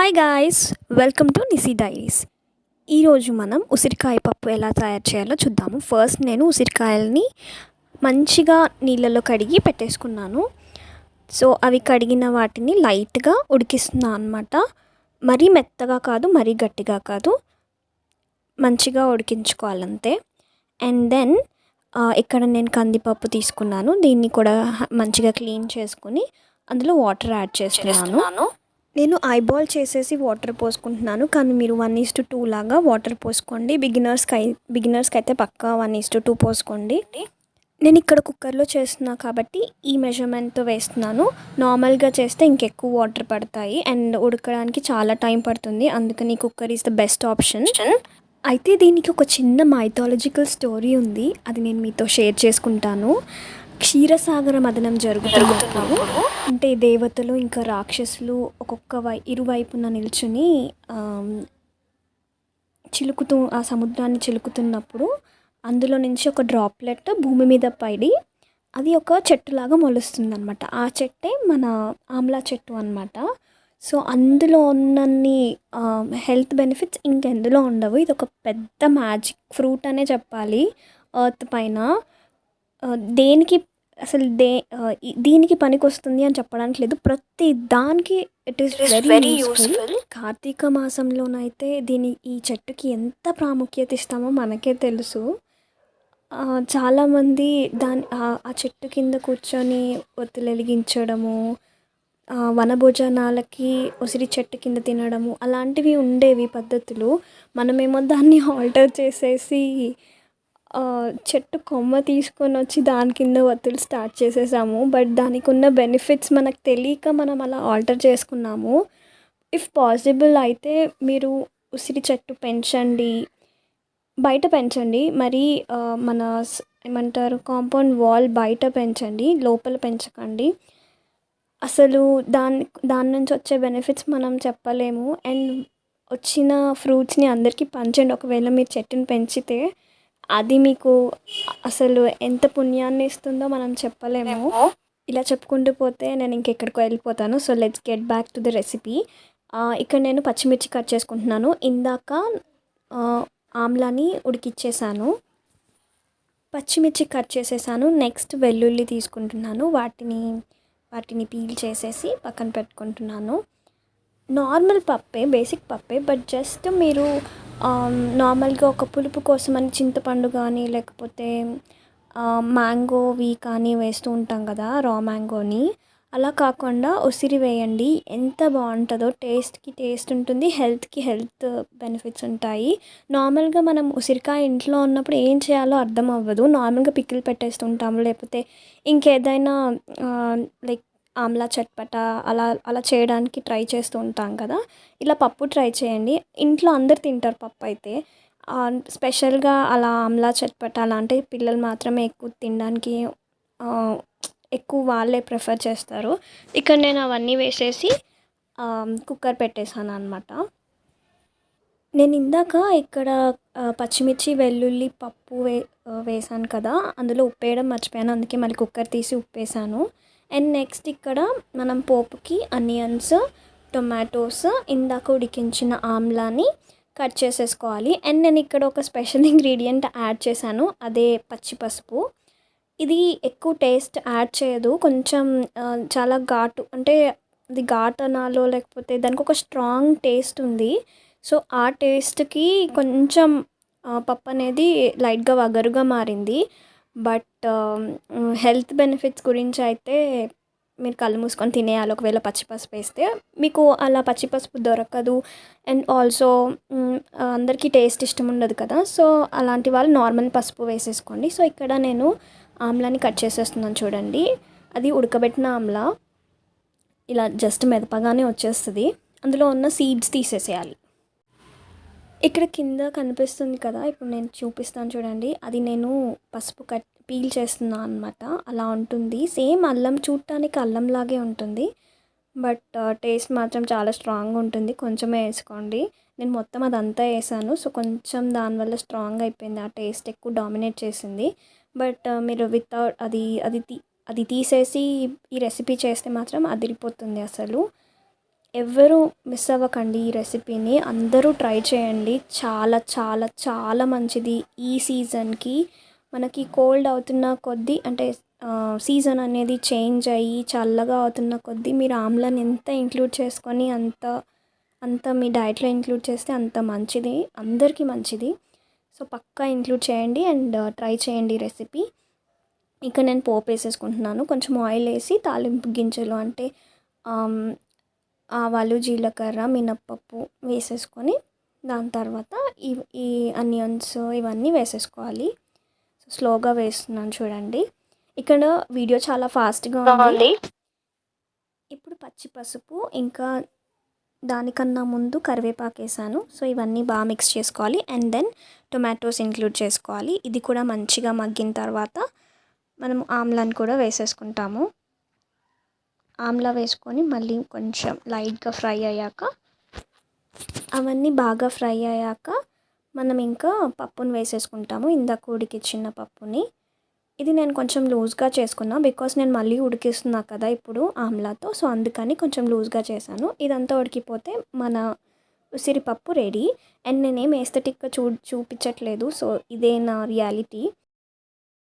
Hi guys, welcome to Nisi diaries. ఈరోజు మనం ఉసిరికాయ పప్పు ఎలా తయారు చేయాలో చూద్దాము. ఫస్ట్ నేను ఉసిరికాయలని మంచిగా నీళ్ళలో కడిగి పెట్టేసుకున్నాను. సో అవి కడిగిన వాటిని లైట్గా ఉడికిస్తున్నాను అనమాట. మరీ మెత్తగా కాదు, మరీ గట్టిగా కాదు, మంచిగా ఉడికించుకోవాలంతే. అండ్ దెన్ ఇక్కడ నేను కందిపప్పు తీసుకున్నాను. దీన్ని కూడా మంచిగా క్లీన్ చేసుకుని అందులో వాటర్ యాడ్ చేస్తున్నాను. నేను ఐబాల్ చేసేసి వాటర్ పోసుకుంటున్నాను, కానీ మీరు 1:2 లాగా వాటర్ పోసుకోండి. బిగినర్స్కి అయితే పక్కా 1:2 పోసుకోండి. నేను ఇక్కడ కుక్కర్లో చేస్తున్నా కాబట్టి ఈ మెజర్మెంట్తో వేస్తున్నాను. నార్మల్గా చేస్తే ఇంకెక్కువ వాటర్ పడతాయి అండ్ ఉడకడానికి చాలా టైం పడుతుంది. అందుకని cooker is the best option. అయితే దీనికి ఒక చిన్న మైథాలజికల్ స్టోరీ ఉంది, అది నేను మీతో షేర్ చేసుకుంటాను. క్షీరసాగర మదనం జరుగుతున్నప్పుడు అంటే దేవతలు ఇంకా రాక్షసులు ఇరువైపున నిల్చుని ఆ సముద్రాన్ని చిలుకుతున్నప్పుడు అందులో నుంచి ఒక డ్రాప్లెట్ భూమి మీద పడి అది ఒక చెట్టులాగా మొలుస్తుంది అనమాట. ఆ చెట్టే మన ఆమ్లా చెట్టు అనమాట. సో అందులో ఉన్నన్ని హెల్త్ బెనిఫిట్స్ ఇంకెందులో ఉండవు. ఇది ఒక పెద్ద మ్యాజిక్ ఫ్రూట్ అనే చెప్పాలి ఎర్త్ పైన. దేనికి అసలు దీనికి పనికి వస్తుంది అని చెప్పడానికి లేదు, ప్రతి దానికి it is very useful. Kartika మాసంలోనైతే ఈ చెట్టుకి ఎంత ప్రాముఖ్యత ఇస్తామో మనకే తెలుసు. చాలామంది ఆ చెట్టు కింద కూర్చొని ఒత్తులు వెలిగించడము, వనభోజనాలకి ఉసిరి చెట్టు కింద తినడము అలాంటివి ఉండేవి పద్ధతులు. మనమేమో దాన్ని ఆల్టర్ చేసేసి చెట్టు కొమ్మ తీసుకొని వచ్చి దాని కింద ఒత్తులు స్టార్ట్ చేసేసాము. బట్ దానికి ఉన్న బెనిఫిట్స్ మనకు తెలియక మనం అలా ఆల్టర్ చేసుకున్నాము. ఇఫ్ పాసిబుల్ అయితే మీరు ఉసిరి చెట్టు పెంచండి, బయట పెంచండి. మరి మన ఏమంటారు కాంపౌండ్ వాల్ బయట పెంచండి, లోపల పెంచకండి. అసలు దాని నుంచి వచ్చే బెనిఫిట్స్ మనం చెప్పలేము. అండ్ వచ్చిన ఫ్రూట్స్ని అందరికీ పంచండి. ఒకవేళ మీరు చెట్టుని పెంచితే అది మీకు అసలు ఎంత పుణ్యాన్ని ఇస్తుందో మనం చెప్పలేము. ఇలా చెప్పుకుంటూ పోతే నేను ఇంకెక్కడికో వెళ్ళిపోతాను. So let's get back to the recipe. ఇక్కడ నేను పచ్చిమిర్చి కట్ చేసుకుంటున్నాను. ఇందాక ఆమ్లాని ఉడికిచ్చేసాను, పచ్చిమిర్చి కట్ చేసేసాను. నెక్స్ట్ వెల్లుల్లి తీసుకుంటున్నాను, వాటిని పీల్ చేసేసి పక్కన పెట్టుకుంటున్నాను. నార్మల్ పప్పే, బేసిక్ పప్పే, బట్ జస్ట్ మీరు నార్మల్గా ఒక పులుపు కోసం అని చింతపండు కానీ లేకపోతే మ్యాంగోవి కానీ వేస్తూ ఉంటాం కదా, రా మ్యాంగోని. అలా కాకుండా ఉసిరి వేయండి, ఎంత బాగుంటుందో. టేస్ట్కి టేస్ట్ ఉంటుంది, హెల్త్కి హెల్త్ బెనిఫిట్స్ ఉంటాయి. నార్మల్గా మనం ఉసిరికాయ ఇంట్లో ఉన్నప్పుడు ఏం చేయాలో అర్థం అవ్వదు. నార్మల్గా పికిల్ పెట్టేస్తుంటాము, లేకపోతే ఇంకేదైనా లైక్ ఆమ్లా చట్పట అలా చేయడానికి ట్రై చేస్తూ ఉంటాం కదా. ఇలా పప్పు ట్రై చేయండి, ఇంట్లో అందరు తింటారు పప్పు అయితే. స్పెషల్గా అలా ఆమ్లా చట్పట అలాంటి పిల్లలు మాత్రమే ఎక్కువ తినడానికి ఎక్కువ వాళ్ళే ప్రిఫర్ చేస్తారు. ఇక్కడ నేను అవన్నీ వేసేసి కుక్కర్ పెట్టేశాను అనమాట. నేను ఇందాక ఇక్కడ పచ్చిమిర్చి వెల్లుల్లి పప్పు వేసాను కదా, అందులో ఉప్పు వేయడం మర్చిపోయాను, అందుకే మళ్ళీ కుక్కర్ తీసి ఉప్పు వేసాను. అండ్ నెక్స్ట్ ఇక్కడ మనం పోపుకి ఆనియన్స్, టొమాటోస్, ఇందాక ఉడికించిన ఆమ్లాని కట్ చేసేసుకోవాలి. అండ్ నేను ఇక్కడ ఒక స్పెషల్ ఇంగ్రీడియంట్ యాడ్ చేశాను, అదే పచ్చి పసుపు. ఇది ఎక్కువ టేస్ట్ యాడ్ చేయదు, కొంచెం చాలా ఘాటు, అంటే అది ఘాటు అనాలో లేకపోతే దానికి ఒక స్ట్రాంగ్ టేస్ట్ ఉంది. సో ఆ టేస్ట్కి కొంచెం పప్పు అనేది లైట్గా వగరుగా మారింది. బట్ హెల్త్ బెనిఫిట్స్ గురించి అయితే మీరు కళ్ళు మూసుకొని తినేయాలి ఒకవేళ పచ్చిపసుపు వేస్తే. మీకు అలా పచ్చిపసుపు దొరకదు అండ్ ఆల్సో అందరికీ టేస్ట్ ఇష్టం ఉండదు కదా, సో అలాంటి వాళ్ళు నార్మల్ పసుపు వేసేసుకోండి. సో ఇక్కడ నేను ఆమ్లాని కట్ చేసేస్తున్నాను చూడండి. అది ఉడకబెట్టిన ఆమ్లా, ఇలా జస్ట్ మెదపగానే వచ్చేస్తుంది. అందులో ఉన్న సీడ్స్ తీసేసేయాలి. ఇక్కడ కింద కనిపిస్తుంది కదా, ఇప్పుడు నేను చూపిస్తాను చూడండి, అది నేను పసుపు పీల్ చేస్తున్నాను అనమాట. అలా ఉంటుంది, సేమ్ అల్లం, చూడటానికి అల్లంలాగే ఉంటుంది, బట్ టేస్ట్ మాత్రం చాలా స్ట్రాంగ్ ఉంటుంది. కొంచెమే వేసుకోండి, నేను మొత్తం అదంతా వేసాను. సో కొంచెం దానివల్ల స్ట్రాంగ్ అయిపోయింది, ఆ టేస్ట్ ఎక్కువ డామినేట్ చేసింది. బట్ మీరు వితౌట్ అది తీసేసి ఈ రెసిపీ చేస్తే మాత్రం అదిరిపోతుంది అసలు. ఎవ్వరూ మిస్ అవ్వకండి ఈ రెసిపీని. అందరూ ట్రై చేయండి. చాలా చాలా చాలా మంచిది. ఈ సీజన్‌కి మనకి కోల్డ్ అవుతున్న కొద్దీ అంటే సీజన్ అనేది చేంజ్ అయ్యి చల్లగా అవుతున్న కొద్దీ మీరు ఆమ్లాని ఎంత ఇంక్లూడ్ చేసుకొని అంత మీ డైట్‌లో ఇంక్లూడ్ చేస్తే అంత మంచిది. అందరికీ మంచిది. సో, పక్కా ఇంక్లూడ్ చేయండి అండ్ ట్రై చేయండి ఈ రెసిపీ. ఇక నేను పోపు వేసేసుకుంటున్నాను. కొంచెం ఆయిల్ వేసి తాలింపు గింజలు అంటే ఆవాలు, జీలకర్ర, మినప్పప్పు వేసేసుకొని దాని తర్వాత ఈ ఆనియన్స్ ఇవన్నీ వేసేసుకోవాలి. స్లోగా వేస్తున్నాను చూడండి. ఇక్కడ వీడియో చాలా ఫాస్ట్గా ఉంది. ఇప్పుడు పచ్చి పసుపు ఇంకా దానికన్నా ముందు కరివేపాకు వేసాను. సో ఇవన్నీ బాగా మిక్స్ చేసుకోవాలి అండ్ దెన్ టొమాటోస్ ఇంక్లూడ్ చేసుకోవాలి. ఇది కూడా మంచిగా మగ్గిన తర్వాత మనం ఆమ్లాని కూడా వేసేసుకుంటాము. ఆమ్లా వేసుకొని మళ్ళీ కొంచెం లైట్గా ఫ్రై అయ్యాక అవన్నీ బాగా ఫ్రై అయ్యాక మనం ఇంకా పప్పును వేసేసుకుంటాము. ఇందాక ఉడికిచ్చిన పప్పుని. ఇది నేను కొంచెం లూజ్గా చేసుకున్నా బికాస్ నేను మళ్ళీ ఉడికిస్తున్నా కదా ఇప్పుడు ఆమ్లాతో. సో అందుకని కొంచెం లూజ్గా చేశాను. ఇదంతా ఉడికిపోతే మన ఉసిరిపప్పు రెడీ. అండ్ నేనేం ఎస్థెటిక్గా చూపించట్లేదు. సో ఇదే నా రియాలిటీ.